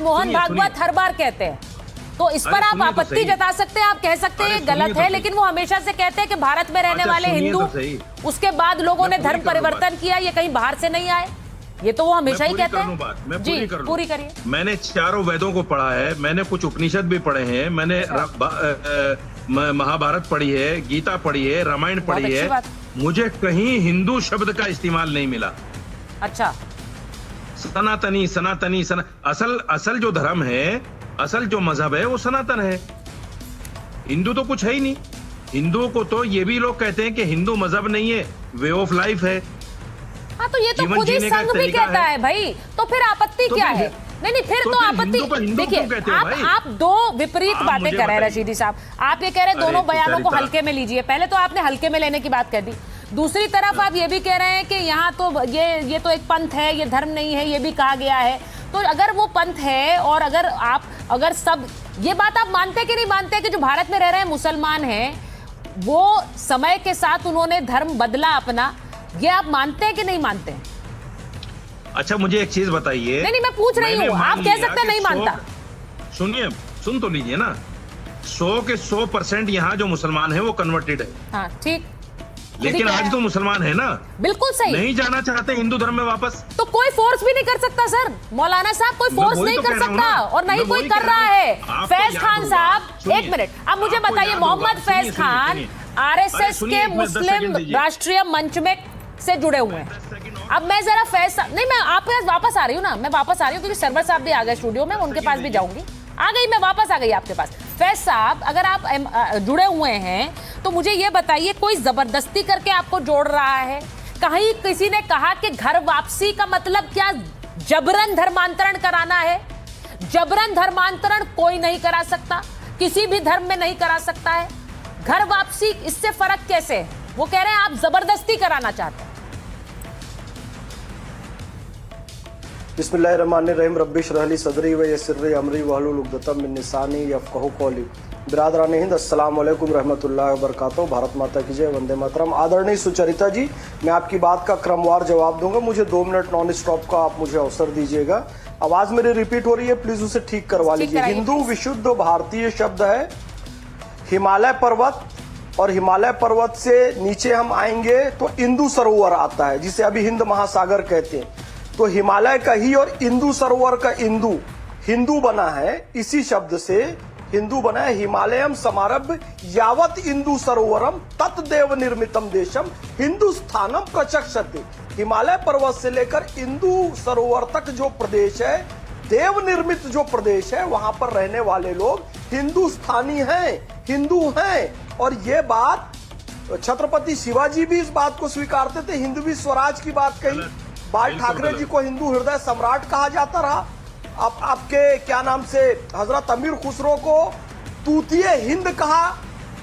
मोहन भागवत हर बार कहते हैं, तो इस पर आप आपत्ति जता सकते हैं, आप कह सकते हैं ये गलत है, लेकिन वो हमेशा से कहते हैं कि भारत में रहने वाले हिंदू, उसके बाद लोगों ने धर्म परिवर्तन किया, ये कहीं बाहर से नहीं आए, ये तो वो हमेशा ही कहते हैं। जी पूरी करिए। मैंने चारों वेदों को पढ़ा है, मैंने कुछ उपनिषद भी पढ़े हैं, मैंने महाभारत पढ़ी है, गीता पढ़ी है, रामायण पढ़ी है, मुझे कहीं हिंदू शब्द का इस्तेमाल नहीं मिला। अच्छा, सनातनी सनातनी असल जो धर्म है, असल जो मजहब है वो सनातन है, हिंदू तो कुछ है ही नहीं। हिंदुओं को तो ये भी लोग कहते हैं कि हिंदू मजहब नहीं है, वे ऑफ लाइफ है। हाँ तो ये तो खुद ही संघ भी कहता है भाई, तो फिर आपत्ति क्या है? नहीं फिर तो आपत्ति देखिए, आप दो विपरीत बातें कर रहे हैं रशीदी साहब। आप ये कह रहे हैं दोनों बयानों को हल्के में लीजिए, पहले तो आपने हल्के में लेने की बात कर दी, दूसरी तरफ आप ये भी कह रहे हैं कि यहाँ तो ये तो एक पंथ है, ये धर्म नहीं है, ये भी कहा गया है। तो अगर वो पंथ है और अगर सब ये बात आप मानते कि नहीं मानते कि जो भारत में रह रहे हैं मुसलमान हैं, वो समय के साथ उन्होंने धर्म बदला अपना, ये आप मानते हैं कि नहीं मानते हैं? अच्छा मुझे एक चीज बताइए। नहीं मैं पूछ रही हूँ, आप कह सकते हैं नहीं मानता। सुनिए, सुन तो लीजिए ना, 100 के 100% यहाँ जो मुसलमान है वो कन्वर्टेड है। हाँ ठीक, लेकिन आज तो मुसलमान है ना, बिल्कुल सही, नहीं जाना चाहते हिंदू धर्म में वापस। तो कोई फोर्स भी नहीं कर सकता सर, मौलाना साहब कोई फोर्स नहीं कर सकता, और नहीं कोई कर रहा है। फैज खान साहब एक मिनट, अब मुझे बताइए, मोहम्मद फैज खान आरएसएस के मुस्लिम राष्ट्रीय मंच में से जुड़े हुए हैं। अब मैं जरा फैज नहीं, मैं आपके पास वापस आ रही हूँ ना, मैं वापस आ रही हूँ क्योंकि सरवर साहब भी आ गए स्टूडियो में, उनके पास भी जाऊंगी। आ गई, मैं वापस आ गई आपके पास। फैज साहब अगर आप जुड़े हुए हैं तो मुझे ये बताइए, कोई जबरदस्ती करके आपको जोड़ रहा है? कहीं किसी ने कहा कि घर वापसी का मतलब क्या जबरन धर्मांतरण कराना है? जबरन धर्मांतरण कोई नहीं करा सकता, किसी भी धर्म में नहीं करा सकता है। घर वापसी इससे फर्क कैसे है? वो कह रहे हैं आप जबरदस्ती कराना चाहते हैं। बिस्मिल्लाहिर्रहमानिर्रहीम, रब्बि इश्रह ली सदरी व यस्सिर ली अमरी वहलुल उक़दतम मिन लिसानी यफ़क़हू क़ौली। बिरादरान हिंद, अस्सलाम वालेकुम रहमतुल्लाहि व बरकातहू। भारत माता की जय, वंदे मातरम। आदरणीय सुचरिता जी, मैं आपकी बात का क्रमवार जवाब दूंगा, मुझे 2 मिनट नॉन स्टॉप का आप मुझे अवसर दीजिएगा। आवाज मेरी रिपीट हो रही है, प्लीज उसे ठीक करवा लीजिए। हिंदू विशुद्ध भारतीय शब्द है हिमालय पर्वत, और हिमालय पर्वत से नीचे हम आएंगे तो इंदु सरोवर आता है, जिसे अभी हिंद महासागर कहते हैं। तो हिमालय का ही और इंदु सरोवर का इंदु हिंदू बना है, इसी शब्द से हिंदू बना है। हिमालयम समारभ यावत इंदु सरोवरम तत्देव निर्मितम देशम हिंदुस्थानम प्रचक्षते। हिमालय पर्वत से लेकर इंदु सरोवर तक जो प्रदेश है, देव निर्मित जो प्रदेश है, वहां पर रहने वाले लोग हिंदुस्तानी हैं, हिंदू हैं। और ये बात छत्रपति शिवाजी भी इस बात को स्वीकारते थे, हिंदवी स्वराज की बात कही। बाल ठाकरे जी को हिंदू हृदय सम्राट कहा जाता रहा। अब आपके क्या नाम से हजरत अमीर खुसरो को तूतिए हिंद कहा,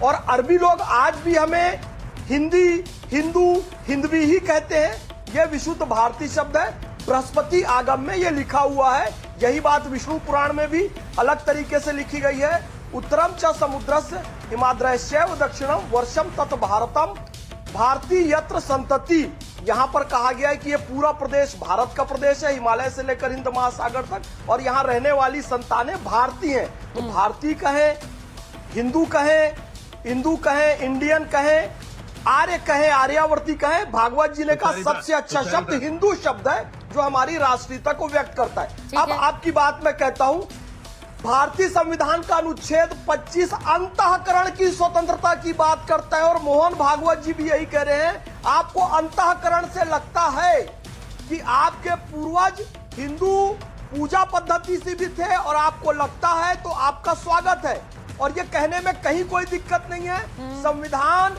और अरबी लोग आज भी हमें हिंदी, हिंदू, हिंदवी ही कहते हैं। यह विशुद्ध भारतीय शब्द है, बृहस्पति आगम में यह लिखा हुआ है। यही बात विष्णु पुराण में भी अलग तरीके से लिखी गई है। उत्तरम च समुद्रस्य हिमाद्रश्चैव दक्षिणम वर्षम तत् भारतम भारतीय यत्र संतति। यहाँ पर कहा गया है कि ये पूरा प्रदेश भारत का प्रदेश है, हिमालय से लेकर हिंद महासागर तक, और यहाँ रहने वाली संतानें भारतीय हैं। तो भारतीय कहें, हिंदू कहें, हिंदू कहें, इंडियन कहें, आर्य कहें, आर्यावर्ती कहें, भागवत जी ने कहा सबसे अच्छा शब्द हिंदू शब्द है, जो हमारी राष्ट्रीयता को व्यक्त करता है। अब आपकी बात मैं कहता हूं, भारतीय संविधान का अनुच्छेद 25 अंतःकरण की स्वतंत्रता की बात करता है, और मोहन भागवत जी भी यही कह रहे हैं। आपको अंतःकरण से लगता है कि आपके पूर्वज हिंदू पूजा पद्धति से भी थे, और आपको लगता है तो आपका स्वागत है, और ये कहने में कहीं कोई दिक्कत नहीं है। संविधान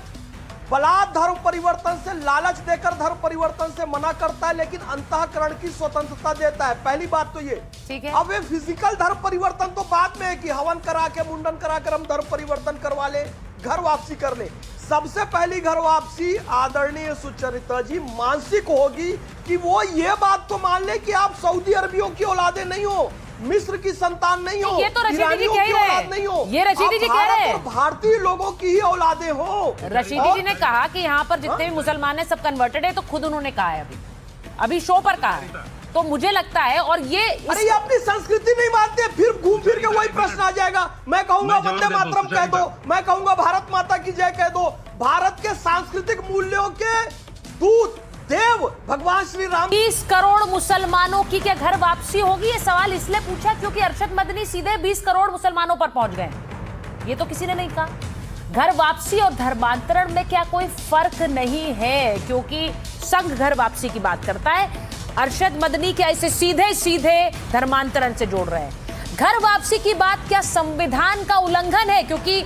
बलात् धर्म परिवर्तन से, लालच देकर धर्म परिवर्तन से मना करता है, लेकिन अंतःकरण की स्वतंत्रता देता है। पहली बात तो ये ठीक है। अब ये फिजिकल धर्म परिवर्तन तो बाद में है कि हवन करा के, मुंडन करा कर हम धर्म परिवर्तन करवा ले, घर वापसी कर ले। सबसे पहली घर वापसी आदरणीय सुचरिता जी मानसिक होगी कि वो ये बात तो मान ले कि आप सऊदी अरबियों की औलादे नहीं हो, मिस्र की संतान नहीं हो, ये तो रशीदी जी कह रहे हैं, नहीं हो, ये रशीदी जी कह रहे हैं, भारतीय लोगों की ही औलादे हो। रशीदी जी ने कहा कि यहाँ पर जितने भी मुसलमान हैं सब कन्वर्टेड है, तो खुद उन्होंने कहा है, अभी शो पर कहा है। तो मुझे लगता है, और ये अरे अपनी संस्कृति नहीं मानते कहूंगा मैं जवाब वंदे देता हूं, मातरम कह दो, मैं कहूंगा भारत माता की जय कह दो। भारत के सांस्कृतिक मूल्यों के दूत देव भगवान श्री राम। 20 करोड़ मुसलमानों की क्या घर वापसी होगी? ये सवाल इसलिए पूछा क्योंकि अरशद मदनी सीधे 20 करोड़ मुसलमानों पर पहुंच गए। ये तो किसी ने नहीं कहा। घर वापसी और धर्मांतरण में क्या कोई फर्क नहीं है? क्योंकि संघ घर वापसी की बात करता है, अरशद मदनी क्या इसे सीधे सीधे धर्मांतरण से जोड़ रहे हैं? घर वापसी की बात क्या संविधान का उल्लंघन है? क्योंकि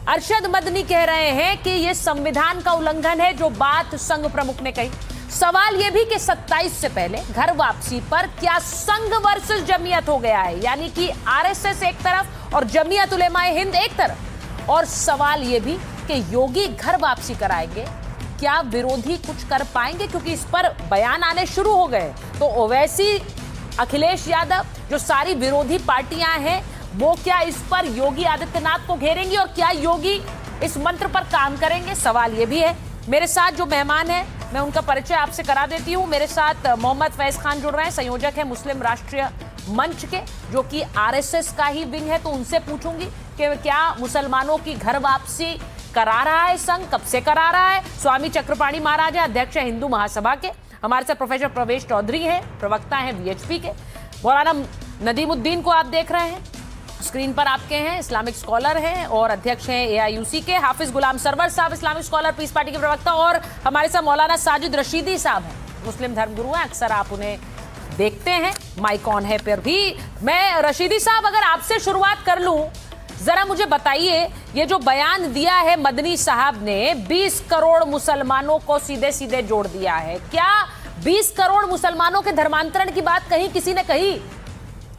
अरशद मदनी कह रहे हैं कि यह संविधान का उल्लंघन है जो बात संघ प्रमुख ने कही। सवाल यह भी कि 27 से पहले घर वापसी पर क्या संघ वर्सेस जमीयत हो गया है, यानी कि आरएसएस एक तरफ और जमीयत उलेमाए हिंद एक तरफ। और सवाल यह भी कि योगी घर वापसी कराएंगे, क्या विरोधी कुछ कर पाएंगे? क्योंकि इस पर बयान आने शुरू हो गए। तो ओवैसी, अखिलेश यादव, जो सारी विरोधी पार्टियां हैं, वो क्या इस पर योगी आदित्यनाथ को घेरेंगी और क्या योगी इस मंत्र पर काम करेंगे? सवाल यह भी है। मेरे साथ जो मेहमान हैं, मैं उनका परिचय आपसे करा देती हूं। मेरे साथ मोहम्मद फैज खान जुड़ रहे हैं, संयोजक है मुस्लिम राष्ट्रीय मंच के, जो कि आरएसएस का ही विंग है। तो उनसे पूछूंगी कि क्या मुसलमानों की घर वापसी करा रहा है संघ, कब से करा रहा है? स्वामी चक्रपाणी महाराज है, अध्यक्ष है हिंदू महासभा के। हमारे साथ प्रोफेसर प्रवेश चौधरी हैं, प्रवक्ता हैं वीएचपी के। मौलाना नदीमुद्दीन को आप देख रहे हैं, स्क्रीन पर आपके हैं, इस्लामिक स्कॉलर हैं और अध्यक्ष हैं एआईयूसी के। हाफिज गुलाम सरवर साहब, इस्लामिक स्कॉलर, पीस पार्टी के प्रवक्ता। और हमारे साथ मौलाना साजिद रशीदी साहब हैं, मुस्लिम धर्मगुरु हैं, अक्सर आप उन्हें देखते हैं माइक ऑन है पर भी। मैं रशीदी साहब अगर आपसे शुरुआत कर लूं, जरा मुझे बताइए, ये जो बयान दिया है मदनी साहब ने, 20 करोड़ मुसलमानों को सीधे सीधे जोड़ दिया है, क्या 20 करोड़ मुसलमानों के धर्मांतरण की बात कहीं किसी ने कही?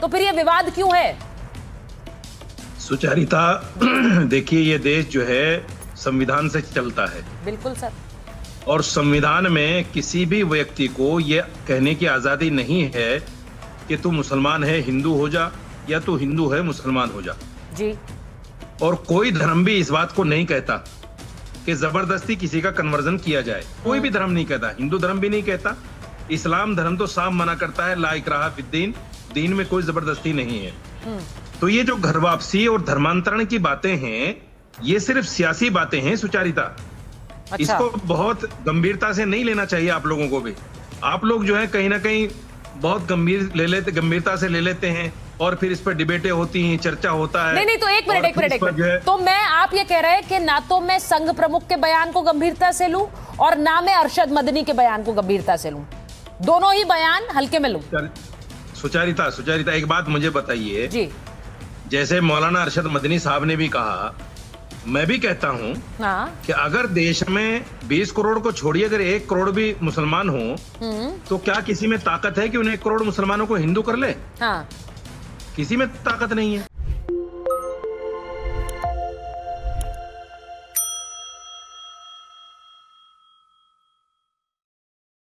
तो फिर ये विवाद क्यों है? सुचारिता, देखिए ये देश जो है संविधान से चलता है। बिल्कुल सर। और संविधान में किसी भी व्यक्ति को ये कहने की आजादी नहीं है कि तू मुसलमान है हिंदू हो जा, या तू हिंदू है मुसलमान हो जा जी। और कोई धर्म भी इस बात को नहीं कहता कि जबरदस्ती किसी का कन्वर्जन किया जाए। कोई भी धर्म नहीं कहता, हिंदू धर्म भी नहीं कहता। इस्लाम धर्म तो साफ मना करता है, ला इकराहा फिद्दीन, दीन में कोई जबरदस्ती नहीं है। तो ये जो घर वापसी और धर्मांतरण की बातें हैं, ये सिर्फ सियासी बातें हैं सुचारिता। अच्छा। इसको बहुत गंभीरता से नहीं लेना चाहिए आप लोगों को भी। आप लोग जो है कहीं ना कहीं बहुत गंभीरता से ले लेते हैं और फिर इस पर डिबेटें होती हैं, चर्चा होता है। नहीं तो एक मिनट। तो मैं, आप ये कह रहे हैं कि ना तो मैं संघ प्रमुख के बयान को गंभीरता से लूं और ना मैं अरशद मदनी के बयान को गंभीरता से लूं, दोनों ही बयान हल्के में लूं? सुचारिता एक बात मुझे बताइए जी। जैसे मौलाना अरशद मदनी साहब ने भी कहा, मैं भी कहता हूं कि अगर देश में 20 करोड़ को छोड़िए, अगर 1 करोड़ भी मुसलमान हो तो क्या किसी में ताकत है कि उन्हें 1 करोड़ मुसलमानों को हिंदू कर ले? हाँ। किसी में ताकत नहीं है।